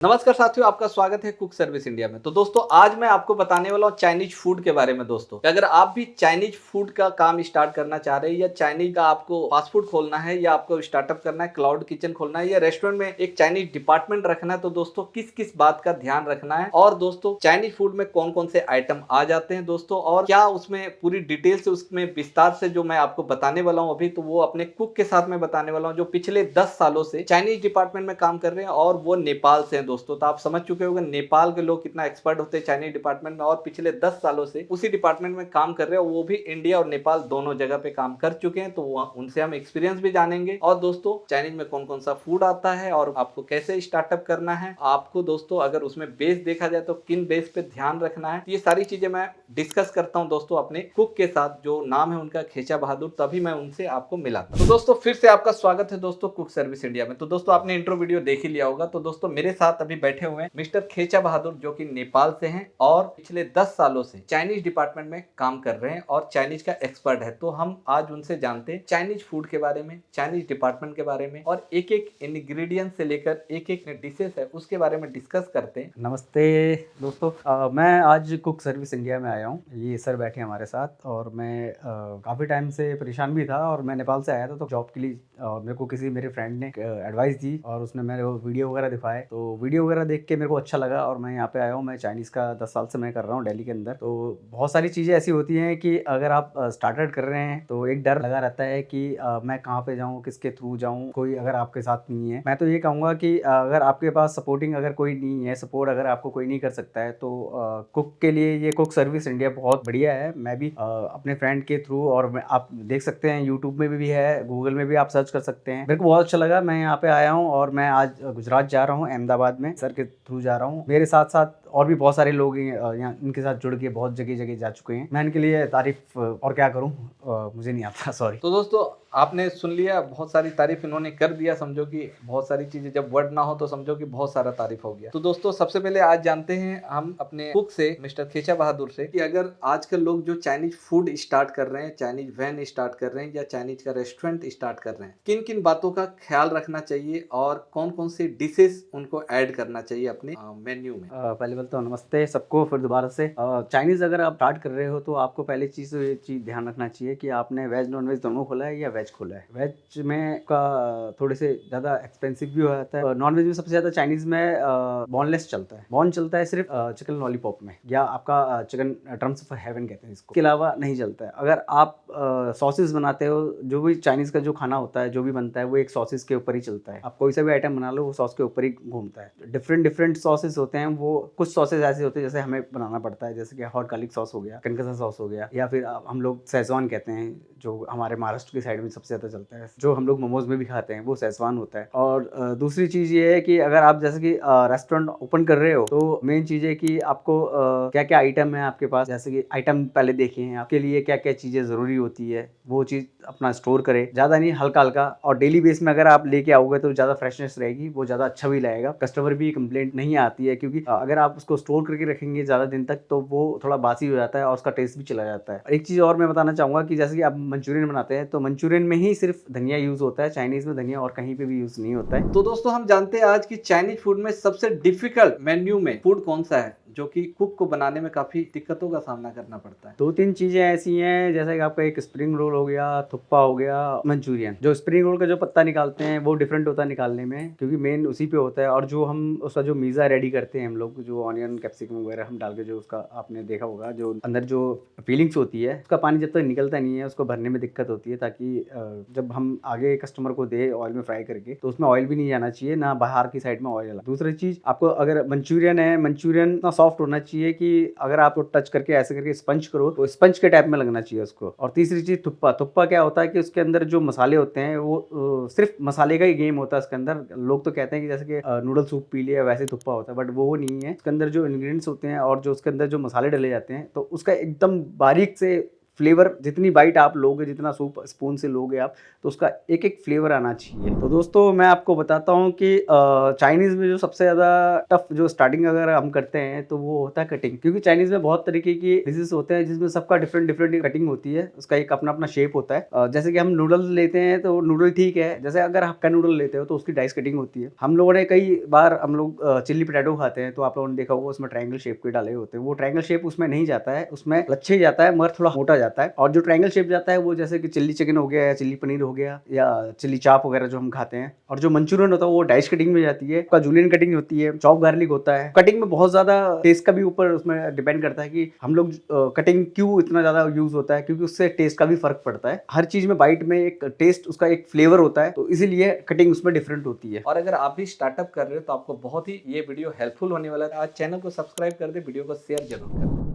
नमस्कार साथियों, आपका स्वागत है कुक सर्विस इंडिया में। तो दोस्तों आज मैं आपको बताने वाला हूँ चाइनीज फूड के बारे में। दोस्तों अगर आप भी चाइनीज फूड का काम स्टार्ट करना चाह रहे हैं या चाइनीज का आपको फास्ट फूड खोलना है या आपको स्टार्टअप करना है, क्लाउड किचन खोलना है या रेस्टोरेंट में एक चाइनीज डिपार्टमेंट रखना है, तो दोस्तों किस किस बात का ध्यान रखना है और दोस्तों चाइनीज फूड में कौन कौन से आइटम आ जाते हैं दोस्तों, और क्या उसमें पूरी डिटेल से उसमें विस्तार से जो मैं आपको बताने वाला हूँ अभी, तो वो अपने कुक के साथ में बताने वाला हूँ जो पिछले 10 सालों से चाइनीज डिपार्टमेंट में काम कर रहे हैं और वो नेपाल से हैं दोस्तों। तो आप समझ चुके होंगे नेपाल के लोग कितना एक्सपर्ट होते हैं चाइनीज डिपार्टमेंट में, और पिछले 10 सालों से उसी डिपार्टमेंट में काम कर रहे हैं। वो भी इंडिया और नेपाल दोनों जगह पे काम कर चुके हैं, तो उनसे हम एक्सपीरियंस भी जानेंगे। और दोस्तों चाइनीज में कौन कौन सा फूड आता है और आपको कैसे स्टार्टअप करना है, आपको दोस्तों अगर उसमें बेस देखा जाए तो किन बेस पे ध्यान रखना है, ये सारी चीजें मैं डिस्कस करता हूँ दोस्तों अपने कुक के साथ, जो नाम है उनका खेचा बहादुर। तभी मैं उनसे आपको मिला। तो दोस्तों फिर से आपका स्वागत है दोस्तों कुक सर्विस इंडिया में। तो दोस्तों आपने इंट्रो वीडियो देख ही लिया होगा। तो दोस्तों मेरे साथ अभी बैठे हुए हैं मिस्टर खेचा बहादुर, जो कि नेपाल से हैं और पिछले 10 सालों से चाइनीज डिपार्टमेंट में काम कर रहे हैं और चाइनीज का एक्सपर्ट है। तो हम आज उनसे जानते हैं चाइनीज फूड के बारे में, चाइनीज डिपार्टमेंट के बारे में, और एक एक इंग्रेडिएंट से लेकर एक एक डिशेस है उसके बारे में डिस्कस करते हैं। नमस्ते दोस्तों, मैं आज कुक सर्विस इंडिया में आया हूँ। ये सर बैठे हैं हमारे साथ और मैं काफ़ी टाइम से परेशान भी था और मैं नेपाल से आया था तो जॉब के लिए मेरे को मेरे फ्रेंड ने एडवाइस दी और उसने मेरे को वीडियो वगैरह दिखाए। तो वीडियो वगैरह देख के मेरे को अच्छा लगा और मैं यहाँ पे आया हूँ। मैं चाइनीज़ का 10 साल से मैं कर रहा हूँ दिल्ली के अंदर। तो बहुत सारी चीज़ें ऐसी होती हैं कि अगर आप स्टार्टेड कर रहे हैं तो एक डर लगा रहता है कि मैं कहाँ पे जाऊँ, किसके थ्रू जाऊँ, कोई अगर आपके साथ नहीं है। मैं तो ये कहूँगा कि अगर आपके पास सपोर्टिंग अगर कोई नहीं है, सपोर्ट अगर आपको कोई नहीं कर सकता है, तो कुक के लिए ये कुक सर्विस इंडिया बहुत बढ़िया है। मैं भी अपने फ्रेंड के थ्रू, और आप देख सकते हैं यूट्यूब में भी है, गूगल में भी आप सर्च कर सकते हैं। मेरे को बहुत अच्छा लगा, मैं यहाँ पे आया हूँ और मैं आज गुजरात जा रहा हूँ, अहमदाबाद में सर के थ्रू जा रहा हूँ। मेरे साथ साथ और भी बहुत सारे लोग यहाँ इनके साथ जुड़ के बहुत जगह जगह जा चुके हैं। मैं इनके लिए तारीफ और क्या करूँ, मुझे नहीं आता, सॉरी। तो दोस्तों आपने सुन लिया, बहुत सारी तारीफ इन्होंने कर दिया। समझो कि बहुत सारी चीजें जब वर्ड ना हो तो समझो कि बहुत सारा तारीफ हो गया। तो दोस्तों सबसे पहले आज जानते हैं हम अपने कुक से, मिस्टर खेचा बहादुर से, कि अगर आजकल लोग जो चाइनीज फूड स्टार्ट कर रहे हैं, चाइनीज वैन स्टार्ट कर रहे हैं या चाइनीज का रेस्टोरेंट स्टार्ट कर रहे हैं, किन किन बातों का ख्याल रखना चाहिए और कौन कौन सी डिशेस उनको ऐड करना चाहिए अपने मेन्यू में। पहले बोलता हूँ नमस्ते सबको फिर दोबारा से। चाइनीज़ अगर आप स्टार्ट कर रहे हो तो आपको पहले चीज़ तो ये चीज़ ध्यान रखना चाहिए कि आपने वेज नॉन वेज दोनों खोला है या वेज खोला है। वेज में का थोड़े से ज़्यादा एक्सपेंसिव भी हो जाता है। नॉन वेज में सबसे ज़्यादा चाइनीज़ में बोनलेस चलता है। बॉन चलता है सिर्फ चिकन लॉलीपॉप में, या आपका चिकन ड्रम्स ऑफ हेवन कहते हैं इसको, इसके अलावा नहीं चलता है। अगर आप सॉसेस बनाते हो, जो भी चाइनीज़ का जो खाना होता है, जो भी बनता है वो एक सॉसेस के ऊपर ही चलता है। आप कोई सा भी आइटम बना लो वो सॉस के ऊपर ही घूमता है। डिफरेंट डिफरेंट सॉसेस होते हैं। वो कुछ सॉसेस ऐसे होते हैं जैसे हमें बनाना पड़ता है, जैसे कि हॉट गार्लिक सॉस हो गया, कनकसा सॉस हो गया, या फिर हम लोग सेजवान कहते हैं, जो हमारे महाराष्ट्र की साइड में सबसे ज़्यादा चलता है, जो हम लोग मोमोज में भी खाते हैं, वो सेजवान होता है। और दूसरी चीज़ ये है कि अगर आप जैसे कि रेस्टोरेंट ओपन कर रहे हो तो मेन चीज़ है कि आपको क्या क्या आइटम है आपके पास, जैसे कि आइटम पहले देखें आपके लिए क्या क्या चीज़ें ज़रूरी होती है, वो चीज़ अपना स्टोर करें। ज़्यादा नहीं, हल्का हल्का, और डेली बेस में अगर आप लेके आओगे तो ज़्यादा फ्रेशनेस रहेगी, वो ज़्यादा अच्छा भी लगेगा, कस्टमर भी कंप्लेंट नहीं आती है। क्योंकि अगर आप उसको स्टोर करके रखेंगे ज़्यादा दिन तक तो वो थोड़ा बासी हो जाता है और उसका टेस्ट भी चला जाता है। एक चीज़ और मैं बताना चाहूँगा कि जैसे कि आप मंचूरियन बनाते हैं तो मंचूरियन में ही सिर्फ धनिया यूज़ होता है, चाइनीज़ में धनिया और कहीं पे भी यूज़ नहीं होता है। तो दोस्तों हम जानते हैं आज की चाइनीज फूड में सबसे डिफिकल्ट मेन्यू में फूड कौन सा है, जो कि कुक को बनाने में काफी दिक्कतों का सामना करना पड़ता है। 2-3 चीज़ें ऐसी हैं, जैसे कि आपका एक स्प्रिंग रोल हो गया, थुक्पा हो गया, मंचूरियन। जो स्प्रिंग रोल का जो पत्ता निकालते हैं वो डिफरेंट होता है निकालने में, क्योंकि मेन उसी पे होता है। और जो हम उसका जो मीज़ा रेडी करते हैं हम लोग, जो ऑनियन कैप्सिकम वगैरह हम डाल के, जो उसका आपने देखा होगा, जो अंदर जो फीलिंग्स होती है, उसका पानी जब तक निकलता नहीं है उसको भरने में दिक्कत होती है, ताकि जब हम आगे कस्टमर को दे ऑयल में फ्राई करके तो उसमें ऑयल भी नहीं जाना चाहिए, ना बाहर की साइड में ऑयल। दूसरी चीज़, आपको अगर मंचूरियन है, मंचूरियन इतना सॉफ्ट होना चाहिए कि अगर आप टच करके ऐसे करके स्पंज करो तो स्पंज के टाइप में लगना चाहिए उसको। और तीसरी चीज़ थुक्पा। थुक्पा क्या होता है कि उसके अंदर जो मसाले होते हैं वो सिर्फ मसाले का ही गेम होता है उसके अंदर। लोग तो कहते हैं कि जैसे कि नूडल सूप पी लिया वैसे थुक्पा होता है, बट वो नहीं है। उसके अंदर जो इंग्रेडिएंट्स होते हैं और जो उसके अंदर जो मसाले डले जाते हैं तो उसका एकदम बारीक से फ्लेवर, जितनी बाइट आप लोगे, जितना सूप स्पून से लोगे आप, तो उसका एक एक फ्लेवर आना चाहिए। तो दोस्तों मैं आपको बताता हूँ कि चाइनीज़ में जो सबसे ज़्यादा टफ जो स्टार्टिंग अगर हम करते हैं तो वो होता है कटिंग, क्योंकि चाइनीज़ में बहुत तरीके की डिशेस होते हैं जिसमें सबका डिफरेंट डिफरेंट कटिंग होती है, उसका एक अपना अपना शेप होता है। जैसे कि हम नूडल्स लेते हैं तो नूडल ठीक है, जैसे अगर हक्का नूडल लेते हो तो उसकी डाइस कटिंग होती है। हम लोगों ने कई बार हम लोग चिल्ली पोटैटो खाते हैं तो आप लोगों ने देखा होगा उसमें ट्रायंगल शेप के डाले होते हैं, वो ट्रायंगल शेप उसमें नहीं जाता है, उसमें लच्छे जाता है मगर थोड़ा मोटा जाता है। और जो ट्रायंगल शेप जाता है वो जैसे कि चिल्ली चिकन हो गया या चिल्ली पनीर हो गया या चिल्ली चाप वगैरह जो हम खाते हैं। और जो मंचूरियन होता है वो डाइस कटिंग में जाती है, जूलियन कटिंग होती है, चॉप गार्लिक होता है। कटिंग में बहुत ज्यादा टेस्ट का भी ऊपर उसमें डिपेंड करता है कि हम लोग कटिंग क्यों इतना ज्यादा यूज होता है, क्योंकि उससे टेस्ट का भी फर्क पड़ता है। हर चीज में बाइट में एक टेस्ट, उसका एक फ्लेवर होता है, तो इसीलिए कटिंग उसमें डिफरेंट होती है। और अगर आप भी स्टार्टअप कर रहे हो तो आपको बहुत ही ये वीडियो हेल्पफुल होने वाला है। आज चैनल को सब्सक्राइब कर दे, वीडियो को शेयर जरूर कर दे।